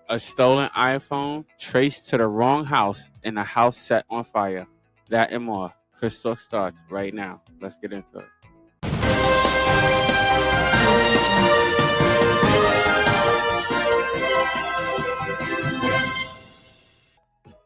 A stolen iPhone traced to the wrong house and a house set on fire. That and more. Chris Talk starts right now. Let's get into it.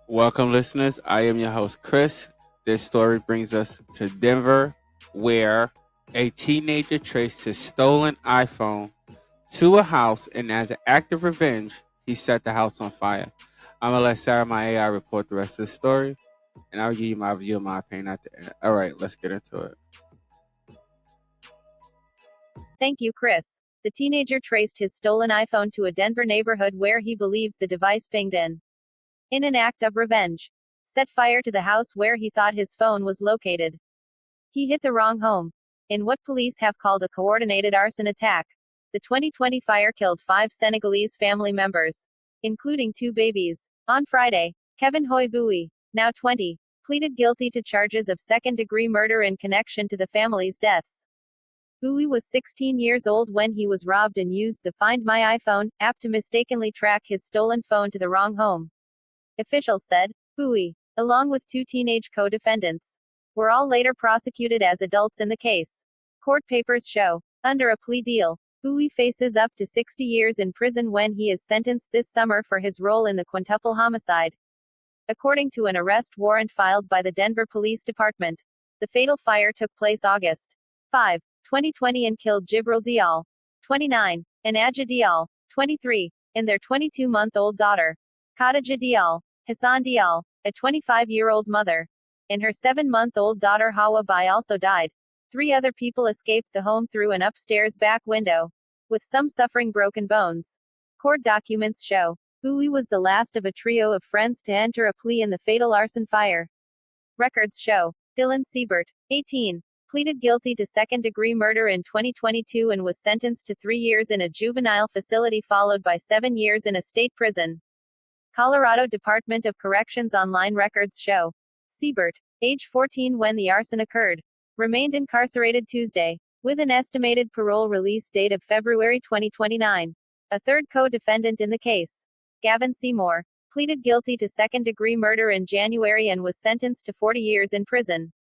Welcome, listeners. I am your host, Chris. This story brings us to Denver, where a teenager traced his stolen iPhone to a house, and as an act of revenge, he set the house on fire. I'm going to let Sarah, my AI, report the rest of the story, and I'll give you my view and my opinion at the end. All right, let's get into it. Thank you, Chris. The teenager traced his stolen iPhone to a Denver neighborhood where he believed the device pinged in an act of revenge, set fire to the house where he thought his phone was located. He hit the wrong home. In what police have called a coordinated arson attack, the 2020 fire killed 5 Senegalese family members, including 2 babies. On Friday, Kevin Hoy Bowie, now 20, pleaded guilty to charges of second-degree murder in connection to the family's deaths. Bowie was 16 years old when he was robbed and used the Find My iPhone app to mistakenly track his stolen phone to the wrong home. Officials said. Bowie, along with 2 teenage co-defendants, were all later prosecuted as adults in the case. Court papers show. Under a plea deal, Bowie faces up to 60 years in prison when he is sentenced this summer for his role in the quintuple homicide. According to an arrest warrant filed by the Denver Police Department, the fatal fire took place August 5, 2020 and killed Jibril Dial, 29, and Adja Dial, 23, and their 22-month-old daughter, Khadija Dial, Hassan Dial, a 25-year-old mother, and her 7-month-old daughter Hawa Bai also died. 3 other people escaped the home through an upstairs back window, with some suffering broken bones. Court documents show. Bowie was the last of a trio of friends to enter a plea in the fatal arson fire. Records show. Dylan Siebert, 18, pleaded guilty to second-degree murder in 2022 and was sentenced to 3 years in a juvenile facility followed by 7 years in a state prison. Colorado Department of Corrections online records show. Siebert, age 14 when the arson occurred, remained incarcerated Tuesday, with an estimated parole release date of February 2029. A third co-defendant in the case, Gavin Seymour, pleaded guilty to second-degree murder in January and was sentenced to 40 years in prison.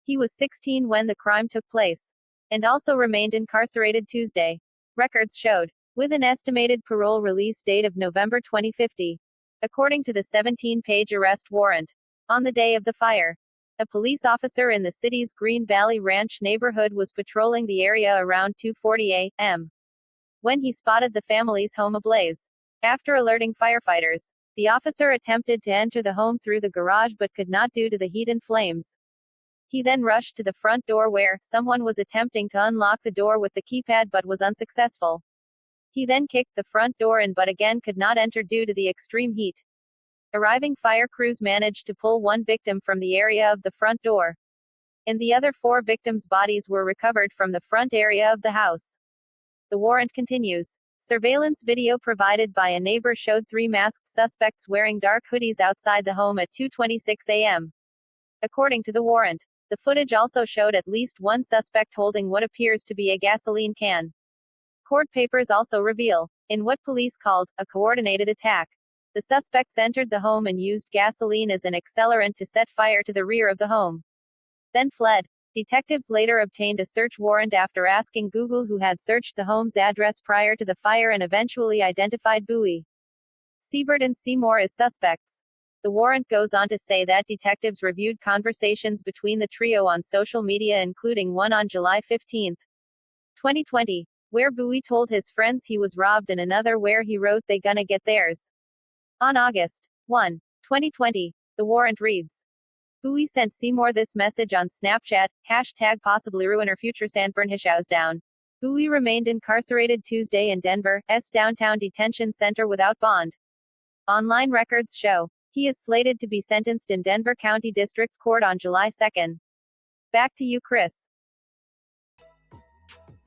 He was 16 when the crime took place, and also remained incarcerated Tuesday, records showed, with an estimated parole release date of November 2050. According to the 17-page arrest warrant, on the day of the fire, a police officer in the city's Green Valley Ranch neighborhood was patrolling the area around 2:40 a.m. when he spotted the family's home ablaze. After alerting firefighters, the officer attempted to enter the home through the garage but could not due to the heat and flames. He then rushed to the front door where someone was attempting to unlock the door with the keypad but was unsuccessful. He then kicked the front door in but again could not enter due to the extreme heat. Arriving fire crews managed to pull 1 victim from the area of the front door, and the other 4 victims' bodies were recovered from the front area of the house. The warrant continues. Surveillance video provided by a neighbor showed 3 masked suspects wearing dark hoodies outside the home at 2:26 a.m. According to the warrant, the footage also showed at least 1 suspect holding what appears to be a gasoline can. Court papers also reveal, in what police called a coordinated attack, the suspects entered the home and used gasoline as an accelerant to set fire to the rear of the home, then fled. Detectives later obtained a search warrant after asking Google who had searched the home's address prior to the fire and eventually identified Bowie, Siebert and Seymour as suspects. The warrant goes on to say that detectives reviewed conversations between the trio on social media including one on July 15, 2020, where Bowie told his friends he was robbed and another where he wrote they gonna get theirs. On August 1, 2020, the warrant reads, Bowie sent Seymour this message on Snapchat, hashtag possibly ruin her future Sandburn his house down. Bowie remained incarcerated Tuesday in Denver's downtown detention center without bond. Online records show, he is slated to be sentenced in Denver County District Court on July 2nd. Back to you, Chris.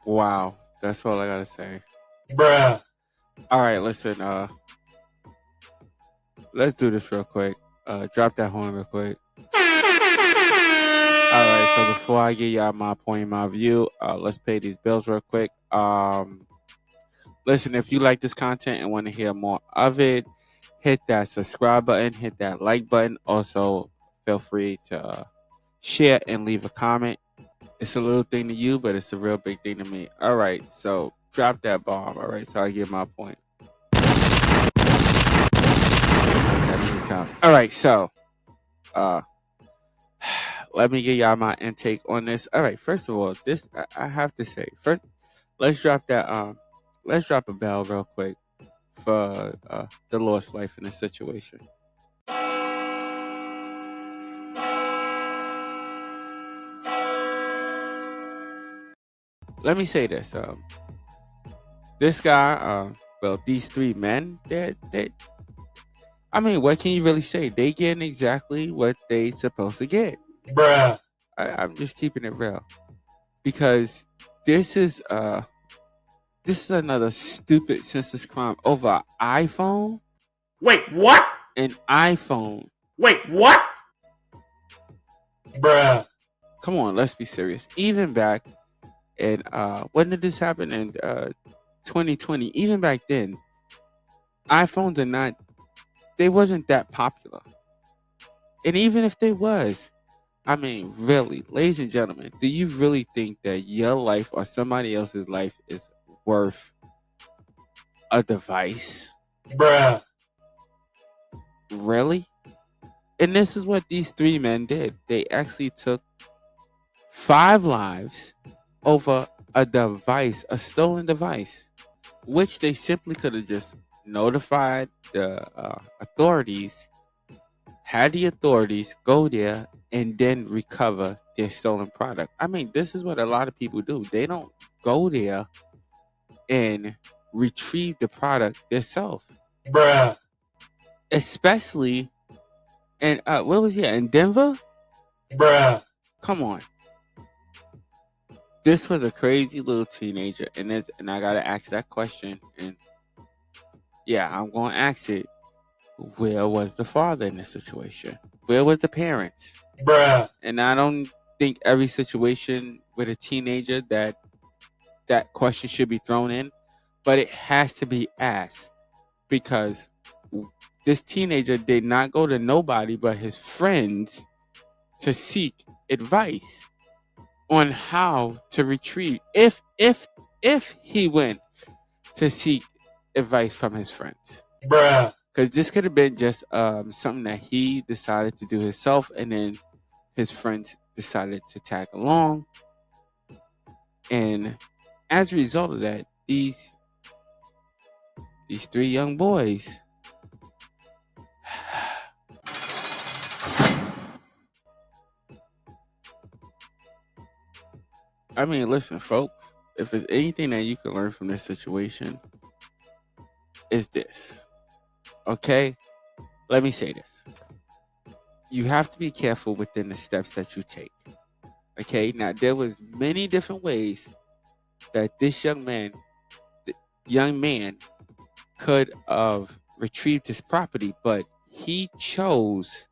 Wow, that's all I gotta say. Bruh. All right, listen. Let's do this real quick. Drop that horn real quick. All right, so before I give y'all my point, my view, let's pay these bills real quick. Listen, if you like this content and want to hear more of it, hit that subscribe button, hit that like button. Also, feel free to share and leave a comment. It's a little thing to you, but it's a real big thing to me. All right, so drop that bomb. All right, so I get my point. That many times. All right, so uh, let me give y'all my intake on this. All right, first of all, this I have to say first. Let's drop that. Let's drop a bell real quick for the lost life in this situation. Let me say this. This guy, well, these three men, they, I mean, what can you really say? They getting exactly what they supposed to get. Bruh. I'm just keeping it real because this is another stupid senseless crime over an iPhone. Wait, what? An iPhone. Wait, what? Bruh. Come on, let's be serious. Even back in when did this happen? In 2020. Even back then, iPhones are not. They wasn't that popular. And even if they was, I mean, really, ladies and gentlemen, do you really think that your life or somebody else's life is worth a device? Bruh. Really? And this is what these three men did. They actually took 5 lives over a device, a stolen device, which they simply could have just notified the authorities, had the authorities go there and then recover their stolen product. I mean, this is what a lot of people do. They don't go there and retrieve the product themselves. Bruh. Especially in where was he at? In Denver? Bruh. Come on. This was a crazy little teenager, and I gotta ask that question. And yeah, I'm gonna ask it. Where was the father in this situation? Where was the parents? Bruh. And I don't think every situation with a teenager that question should be thrown in, but it has to be asked because this teenager did not go to nobody but his friends to seek advice on how to retrieve if he went to seek advice from his friends. Bruh. Because this could have been just something that he decided to do himself, and then his friends decided to tag along. And as a result of that, these 3 young boys, I mean, listen, folks, if there's anything that you can learn from this situation, is this. Okay? Let me say this. You have to be careful within the steps that you take. Okay? Now, there was many different ways that this young man could have retrieved his property, but he chose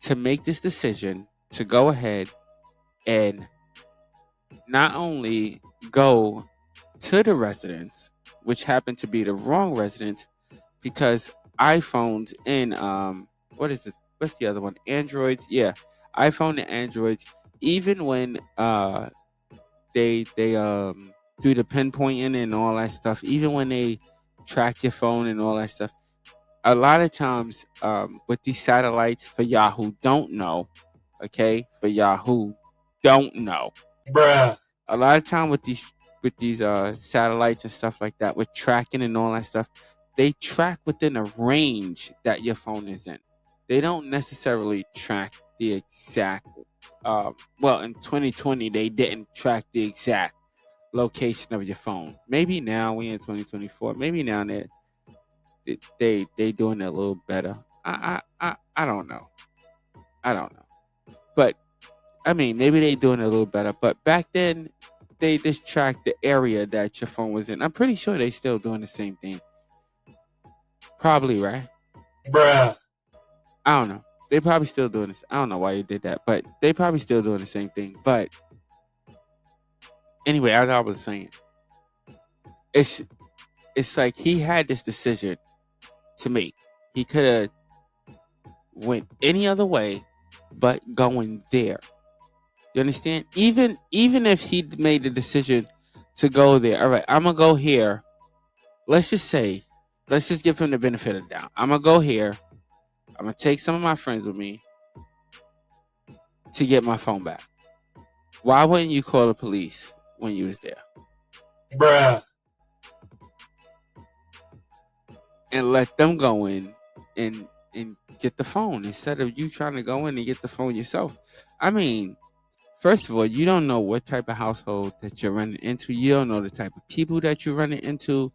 to make this decision to go ahead and not only go to the residence, which happened to be the wrong residence, because iPhones and what is it? What's the other one? Androids, yeah, iPhone and Androids. Even when they do the pinpointing and all that stuff, even when they track your phone and all that stuff, a lot of times with these satellites, for y'all who don't know, okay, for y'all who don't know, Bruh. a lot of time with these satellites and stuff like that, with tracking and all that stuff, they track within a range that your phone is in. They don't necessarily track the exact. Well, in 2020, they didn't track the exact location of your phone. Maybe now we in 2024. Maybe now they doing it a little better. I don't know. I don't know. But I mean, maybe they doing it a little better. But back then, they just tracked the area that your phone was in. I'm pretty sure they still doing the same thing. Probably, right? Bruh. I don't know. They probably still doing this. I don't know why you did that, but they probably still doing the same thing. But anyway, as I was saying, it's it's like he had this decision to make. He could have went any other way, but going there. You understand? Even if he made the decision to go there, all right, I'm gonna go here. Let's just say, let's just give him the benefit of the doubt. I'm gonna go here. I'm gonna take some of my friends with me to get my phone back. Why wouldn't you call the police when you was there Bruh. and let them go in and get the phone instead of you trying to go in and get the phone yourself? I mean, first of all, you don't know what type of household that you're running into. You don't know the type of people that you're running into.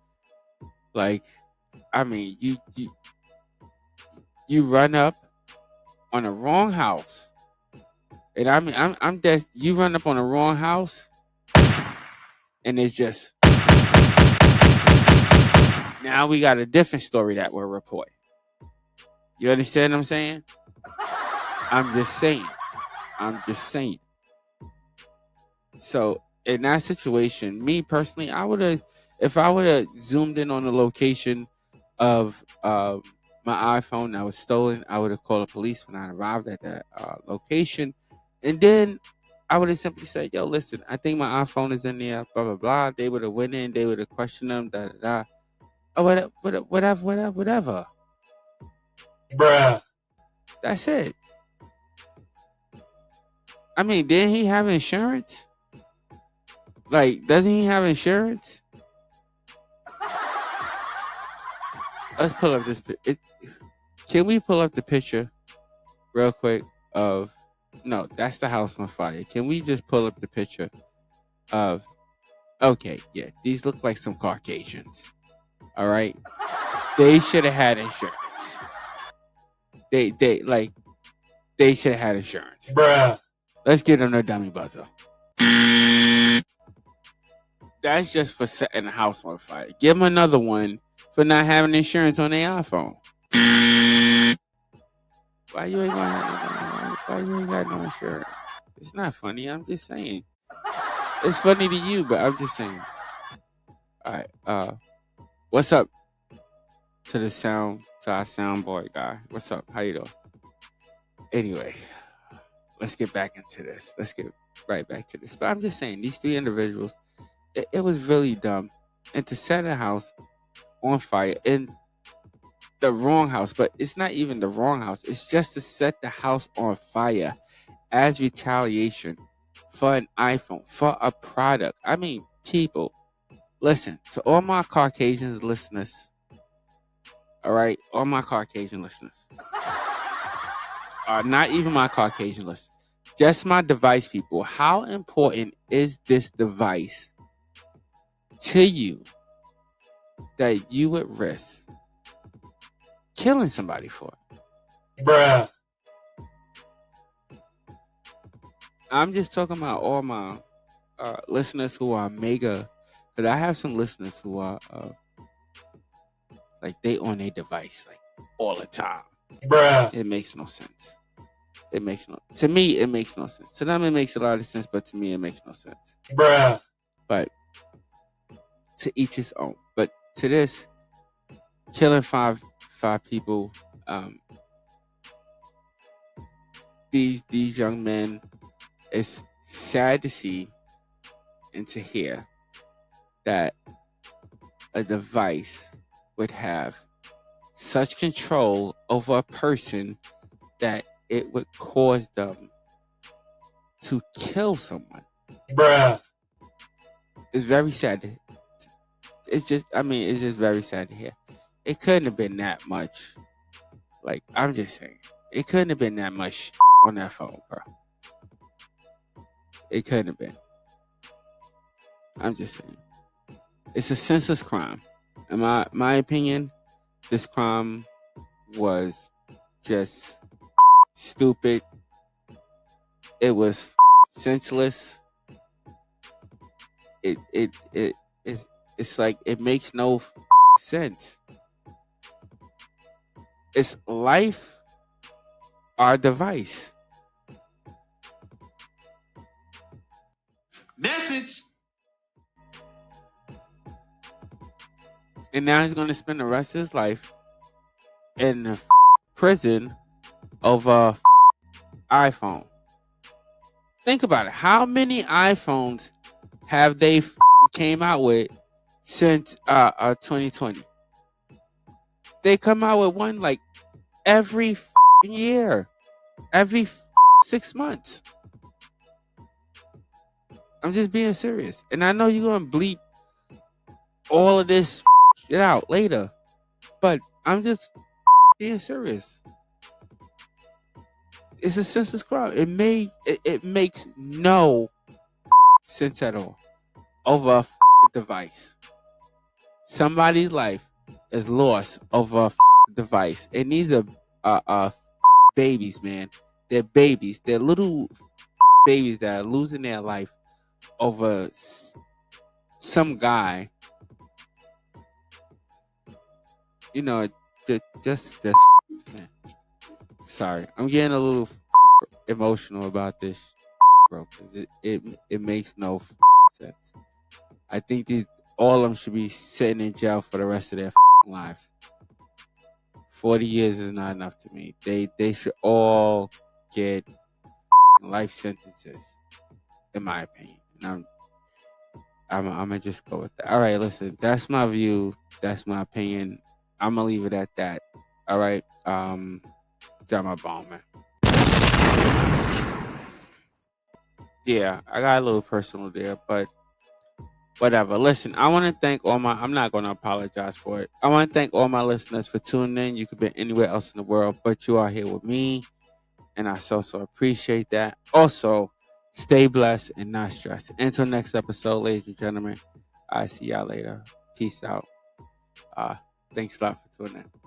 Like, I mean, you run up on a wrong house, and I mean, I'm just you run up on a wrong house, and it's just now we got a different story that we're reporting. You understand what I'm saying? I'm just saying. I'm just saying. So in that situation, me personally, I would have, if I would have zoomed in on the location of my iPhone that was stolen, I would have called the police when I arrived at that location, and then I would have simply said, "Yo, listen, I think my iPhone is in there." Blah blah blah. They would have went in. They would have questioned them. Da da da. Oh, whatever. Bruh. That's it. I mean, didn't he have insurance? Like, doesn't he have insurance? Let's pull up this. Can we pull up the picture real quick of? No, that's the house on fire. Can we just pull up the picture of? Okay, yeah, these look like some Caucasians. All right, they should have had insurance. They should have had insurance. Bruh. Let's give them a dummy buzzer. That's just for setting the house on fire. Give them another one for not having insurance on their iPhone. Why you ain't why you ain't got no insurance? It's not funny. I'm just saying. It's funny to you, but I'm just saying. All right. What's up to our soundboard guy? What's up? How you doing? Anyway, let's get back into this. Let's get right back to this. But I'm just saying, these three individuals, it was really dumb, and to set a house on fire in the wrong house, but it's not even the wrong house. It's just to set the house on fire as retaliation for an iPhone, for a product. I mean, people, listen to all my Caucasians listeners. All right, all my Caucasian listeners. Not even my Caucasian listeners. Just my device people. How important is this device to you that you would risk killing somebody for? Bruh. I'm just talking about all my listeners who are mega, because I have some listeners who are like they on their device like all the time. Bruh. It makes no sense. To me it makes no sense. To them it makes a lot of sense, but to me it makes no sense. Bruh. But to each his own. But to this, killing five people, these young men, it's sad to see and to hear that a device would have such control over a person that it would cause them to kill someone. Bruh. It's very sad. It's just very sad to hear. It couldn't have been that much. Like, I'm just saying, it couldn't have been that much on that phone, bro. It couldn't have been. I'm just saying. It's a senseless crime. In my opinion, this crime was just stupid. It was senseless. It's like it makes no sense. It's life, our device. Message. And now he's going to spend the rest of his life in a prison over a iPhone. Think about it. How many iPhones have they came out with since 2020? They come out with one like every year, every 6 months. I'm just being serious. And I know you're going to bleep all of this shit out later, but I'm just being serious. It's a senseless crime. It makes no sense at all over a device. Somebody's life is lost over a device, and these are babies, man. They're babies. They're little babies that are losing their life over some guy. You know, just man. Sorry, I'm getting a little emotional about this, bro. Cause it makes no sense. I think all of them should be sitting in jail for the rest of their lives. 40 years is not enough to me. They should all get life sentences, in my opinion. And I'm gonna just go with that. All right, listen, that's my view. That's my opinion. I'm gonna leave it at that. All right. Drop my bomb, man. Yeah, I got a little personal there, but whatever. Listen, I want to thank I'm not going to apologize for it. I want to thank all my listeners for tuning in. You could be anywhere else in the world, but you are here with me, and I so appreciate that. Also, stay blessed and not stressed. Until next episode, ladies and gentlemen, I see y'all later. Peace out. Thanks a lot for tuning in.